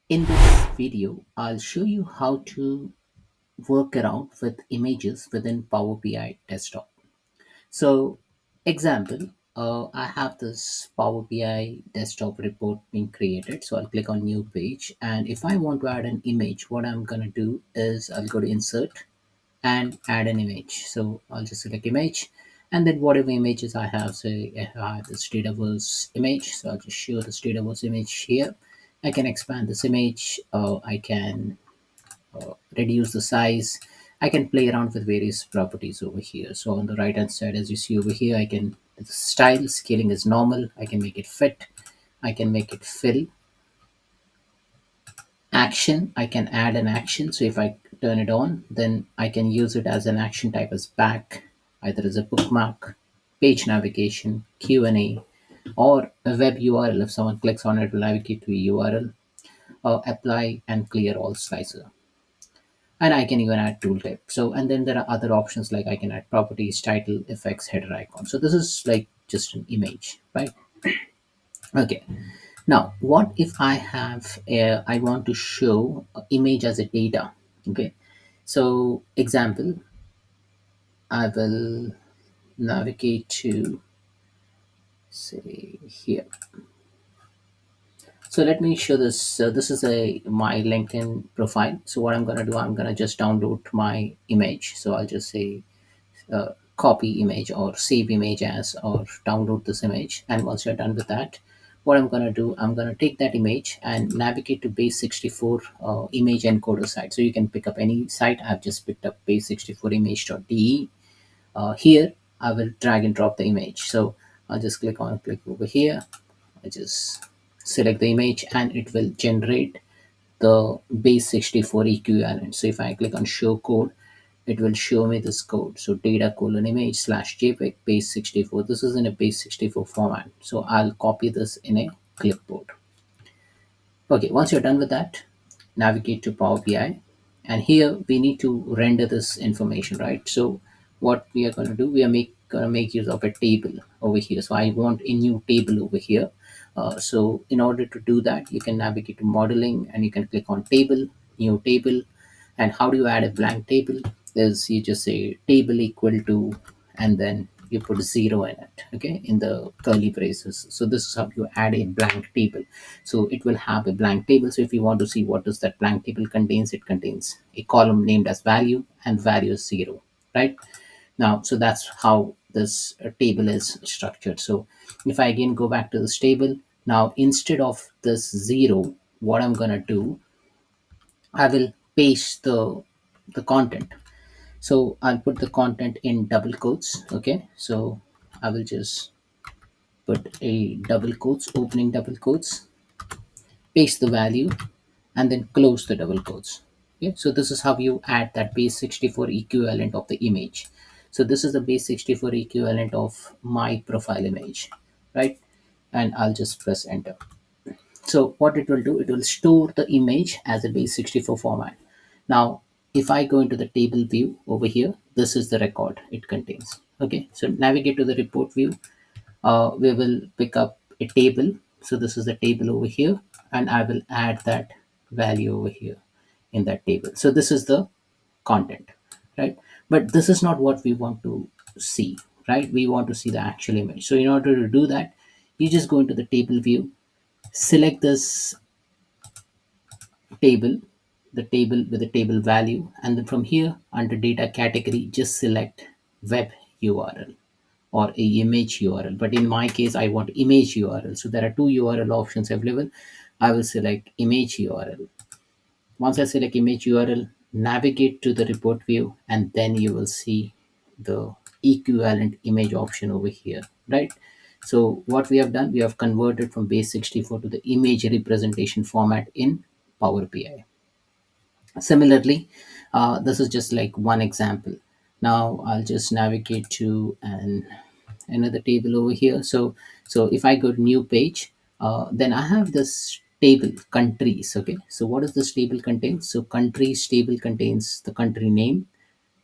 In this video, I'll show you how to work around with images within Power BI desktop. So, example, I have this Power BI desktop report being created. So I'll click on new page. And if I want to add an image, what I'm going to do is I'll go to insert and add an image. So I'll just select image and then whatever images I have, say I have this Dataverse image. So I'll just show this Dataverse image here. I can expand this image. I can reduce the size. I can play around with various properties over here. So on the right hand side, as you see over here, I can the style scaling is normal. I can make it fit. I can make it fill. Action, I can add an action. So if I turn it on, then I can use it as an action type as back, either as a bookmark, page navigation, Q&A, or a web URL. If someone clicks on it, it will navigate to a URL, or apply and clear all slicer. And I can even add tooltip. So, and then there are other options like I can add properties, title, effects, header icon. So this is like just an image, right? Okay. Now, what if I want to show a image as a data? Okay. So, example, I will navigate to say here. So let me show this. So this is a my LinkedIn profile. So what I'm gonna do, I'm gonna just download my image. So I'll just say copy image or save image as or download this image. And once you're done with that, what I'm going to do, I'm going to take that image and navigate to base 64 image encoder site. So you can pick up any site. I've just picked up base 64 image.de. Here I will drag and drop the image. So I'll just click over here. I just select the image and it will generate the base 64 equivalent. So if I click on show code, it will show me this code. So data colon image slash JPEG base 64. This is in a base 64 format. So I'll copy this in a clipboard. Okay, once you're done with that, navigate to Power BI. And here we need to render this information, right? So what we are going to do, we are going to make use of a table over here. So I want a new table over here. So in order to do that, you can navigate to modeling and you can click on table, new table. And how do you add a blank table? Is you just say table equal to, and then you put zero in it, okay, in the curly braces. So this is how you add a blank table. So it will have a blank table. So if you want to see what does that blank table contains, it contains a column named as value and value is zero, right? Now, so that's how this table is structured. So if I again go back to this table, now instead of this zero, what I'm going to do, I will paste the content. So I'll put the content in double quotes. Okay. So I will just put a double quotes, opening double quotes, paste the value, and then close the double quotes. Okay. So this is how you add that base 64 equivalent of the image. So this is the base 64 equivalent of my profile image, right? And I'll just press enter. So what it will do, it will store the image as a base 64 format. Now, if I go into the table view over here, this is the record it contains. Okay, so navigate to the report view. We will pick up a table. So this is the table over here, and I will add that value over here in that table. So this is the content, right? But this is not what we want to see, right? We want to see the actual image. So in order to do that, you just go into the table view, select this table, the table with the table value, and then from here under data category, just select web URL or a image URL. But in my case, I want image URL. So there are two URL options available. I will select image URL. Once I select image URL, navigate to the report view, and then you will see the equivalent image option over here, right? So what we have done, we have converted from base 64 to the image representation format in Power BI. Similarly, this is just like one example. Now I'll just navigate to another table over here. So if I go to new page, then I have this table countries. Okay, so what does this table contain? So countries table contains the country name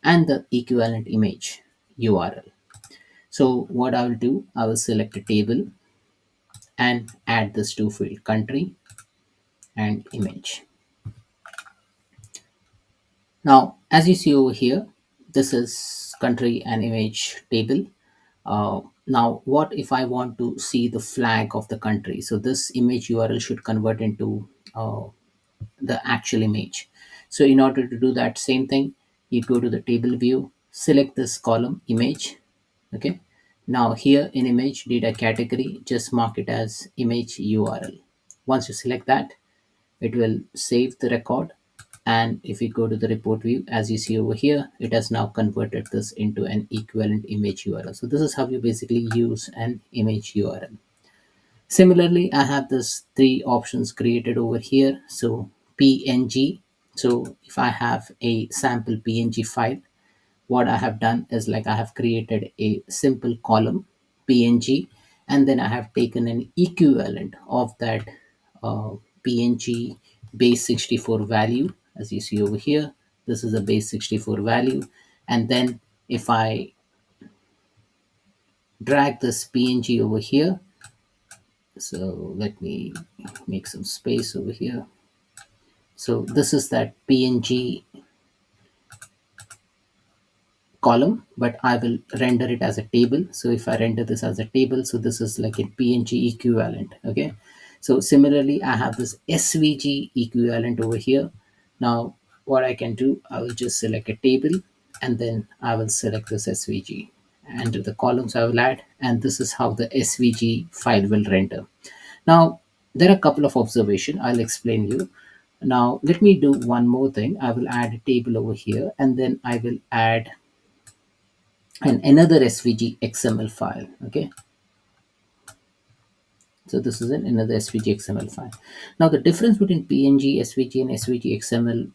and the equivalent image URL. So what I will do, I will select a table and add this to field country and image. Now, as you see over here, this is country and image table. Now, what if I want to see the flag of the country? So this image URL should convert into the actual image. So in order to do that same thing, you go to the table view, select this column image. Okay. Now here in image data category, just mark it as image URL. Once you select that, it will save the record. And if you go to the report view, as you see over here, it has now converted this into an equivalent image URL. So this is how you basically use an image URL. Similarly, I have this three options created over here. So PNG. So if I have a sample PNG file, what I have done is like I have created a simple column PNG, and then I have taken an equivalent of that uh, PNG base 64 value. As you see over here, this is a base 64 value. And then if I drag this PNG over here, so let me make some space over here. So this is that PNG column, but I will render it as a table. So if I render this as a table, so this is like a PNG equivalent. Okay. So similarly, I have this SVG equivalent over here. Now, what I can do, I will just select a table and then I will select this SVG and the columns I will add. And this is how the SVG file will render. Now, there are a couple of observations I'll explain you. Now, let me do one more thing. I will add a table over here and then I will add another SVG XML file. Okay, so this is another SVG XML file. Now the difference between PNG, SVG, and SVG XML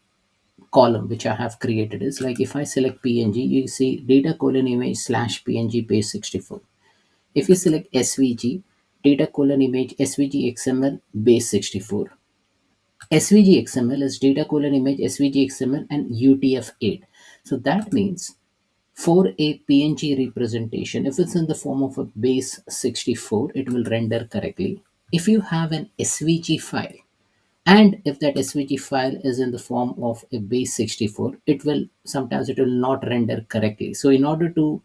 column which I have created is like if I select PNG, you see data colon image slash PNG base 64. If you select SVG, data colon image SVG XML base 64. SVG XML is data colon image SVG XML and UTF-8. So that means for a PNG representation, if it's in the form of a base 64, it will render correctly. If you have an SVG file, and if that SVG file is in the form of a base 64, it will not render correctly. So in order to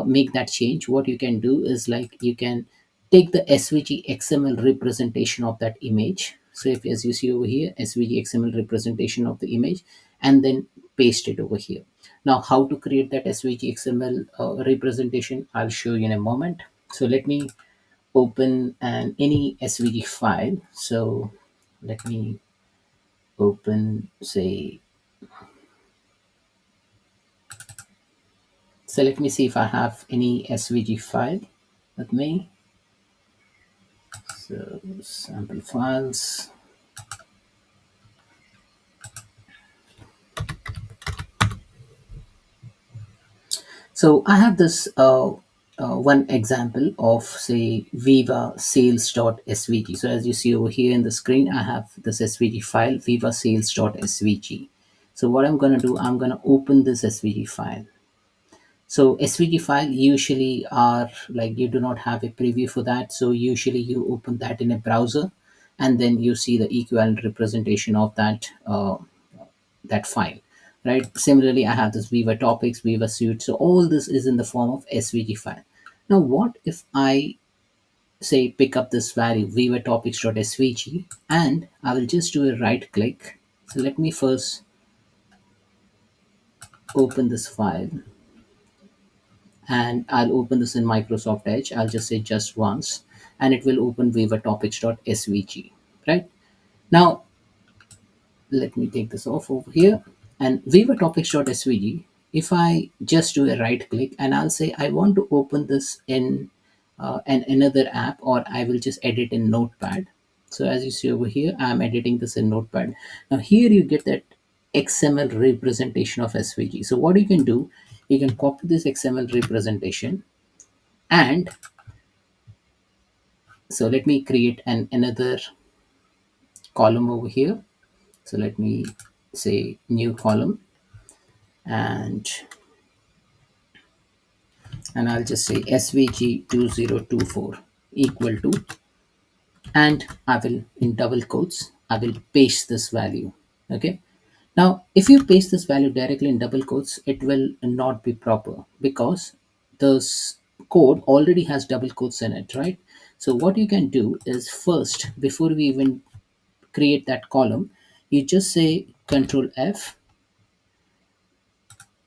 make that change, what you can do is like you can take the SVG XML representation of that image. So if, as you see over here, SVG XML representation of the image, and then paste it over here. Now how to create that SVG XML representation, I'll show you in a moment. So let me open any SVG file. So let me open, say, so let me see if I have any SVG file with me. So sample files. So I have this one example of say Viva sales.svg. So as you see over here in the screen, I have this SVG file Viva sales.svg. So what I'm going to do, I'm going to open this SVG file. So SVG file usually are like you do not have a preview for that. So usually you open that in a browser and then you see the equivalent representation of that file, right? Similarly, I have this Viva topics, Viva suite. So all this is in the form of SVG file. Now, what if I say pick up this value Viva topics.svg and I will just do a right click. So let me first open this file and I'll open this in Microsoft Edge. I'll just say just once and it will open Viva topics.svg, right? Now, let me take this off over here and Viva topics.svg. If I just do a right click and I'll say I want to open this in another app, or I will just edit in Notepad. So as you see over here, I'm editing this in Notepad. Now here you get that XML representation of SVG. So what you can do, you can copy this XML representation and so let me create another column over here. So let me say new column and I'll just say SVG2024 equal to, and I will in double quotes I will paste this value. Okay. Now, if you paste this value directly in double quotes, it will not be proper because this code already has double quotes in it, right? So what you can do is first, before we even create that column, you just say Control F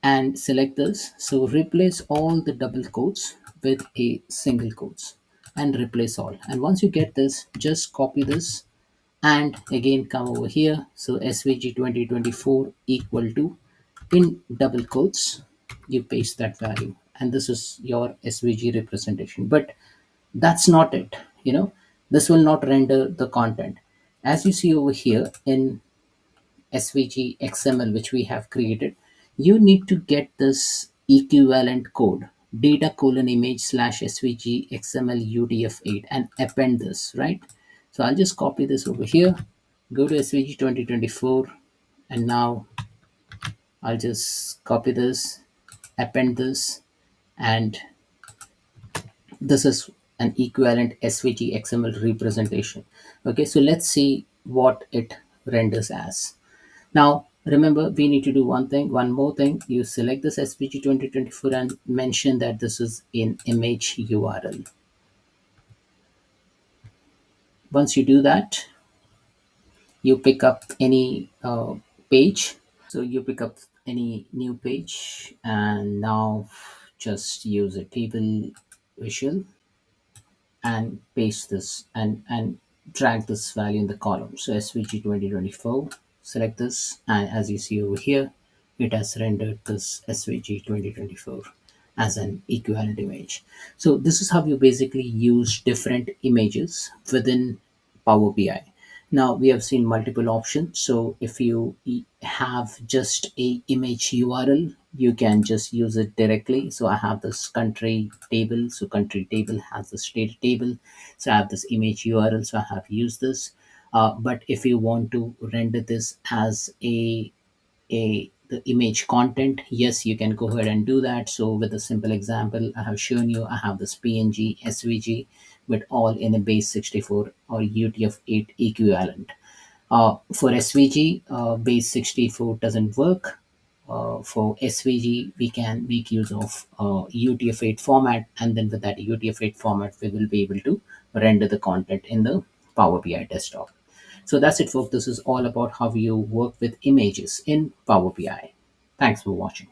and select this. So replace all the double quotes with a single quotes and replace all. And once you get this, just copy this and again come over here. So SVG 2024 equal to, in double quotes, you paste that value. And this is your SVG representation. But that's not it. This will not render the content. As you see over here in SVG XML which we have created, you need to get this equivalent code data colon image slash SVG XML UTF-8 and append this, right? So I'll just copy this over here, go to SVG 2024, and now I'll just copy this, append this, and this is an equivalent SVG XML representation. Okay, so let's see what it renders as. Now, remember, we need to do one more thing. You select this SVG 2024 and mention that this is in image URL. Once you do that, you pick up any page. So you pick up any new page and now just use a table visual and paste this and drag this value in the column. So SVG 2024, select this, and as you see over here, it has rendered this SVG 2024 as an equivalent image. So this is how you basically use different images within Power BI. Now we have seen multiple options. So if you have just a image URL, you can just use it directly. So I have this country table. So country table has the state table. So I have this image URL. So I have used this. But if you want to render this as a the image content, yes, you can go ahead and do that. So with a simple example I have shown you, I have this PNG SVG but all in a base 64 or UTF-8 equivalent. For SVG, base 64 doesn't work. For SVG, we can make use of UTF-8 format, and then with that UTF-8 format, we will be able to render the content in the Power BI desktop. So that's it, folks. This is all about how you work with images in Power BI. Thanks for watching.